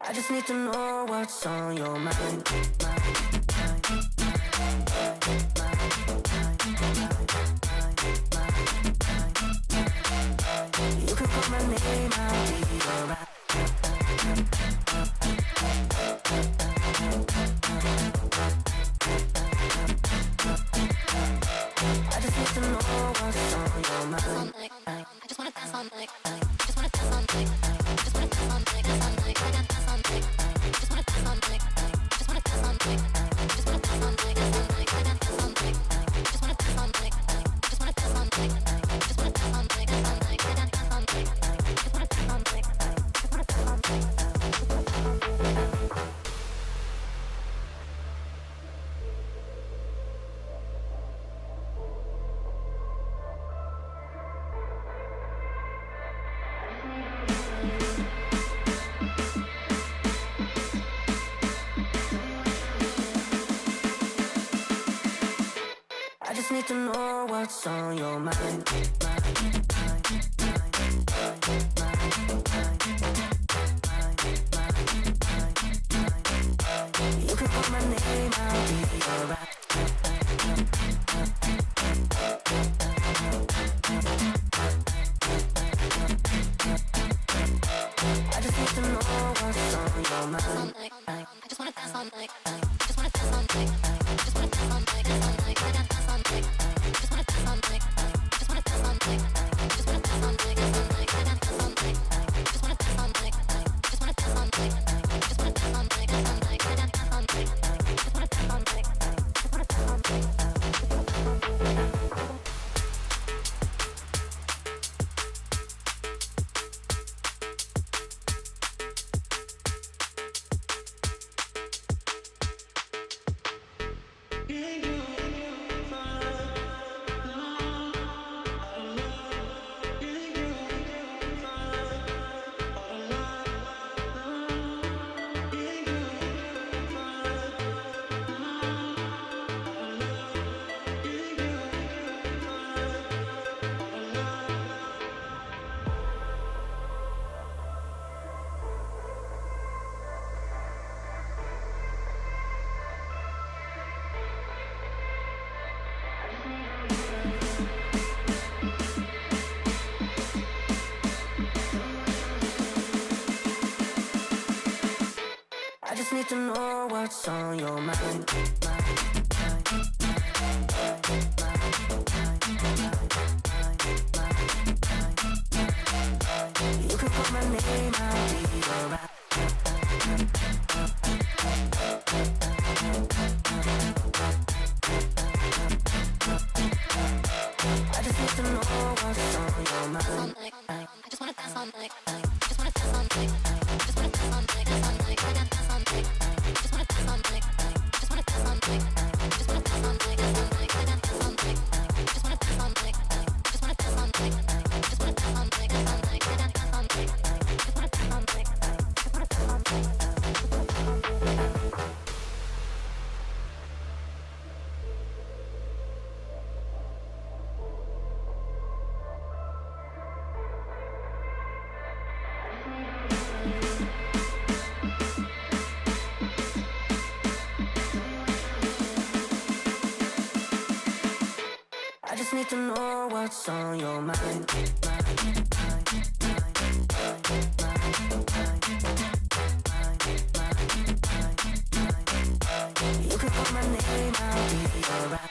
I just need to know what's on your mind. You can call my name, I'll be alright. I just need to know what's on your mind. I just wanna dance all night. Just wanna dance all night. Just wanna dance all night. Dance all night. I got dance all night. Just wanna dance all night. Just wanna dance all night. Just wanna dance all night. Dance all night. I got dance all night. Just wanna dance all night. Just wanna dance all night. Just wanna dance all night. Dance all night. I got dance all night. Just wanna dance all night. Just wanna dance all night. I just need to know what's on your mind. You can call my name, I'll be alright. I just need to know what's on your mind. I just wanna dance all night. Just wanna dance all night. Just wanna dance all night. Dance all night. I got dance all night. Just wanna dance all night. Just wanna dance all night. Just wanna dance all night. Dance all night. I got dance all night. Just wanna dance all night. Just wanna dance all night. Just wanna dance all night. Dance all night. I got dance all night. Just wanna dance all night. Just wanna dance all night. I just need to know what's on your mind. You can call my name, I'll be alright. I just need to know what's on your mind. I just wanna dance all night. Just wanna dance all night. Just wanna dance all night. Dance all night. I got dance all night. Just wanna dance all night. Just wanna dance all night. Just wanna dance all night. Dance all night. I got dance all night. Just wanna dance all night. Just wanna dance all night. Just wanna dance all night. Dance all night. I got dance all night. Just wanna dance all night. Just wanna dance all night. I just need to know what's on your mind. You can call my name, I'll be alright.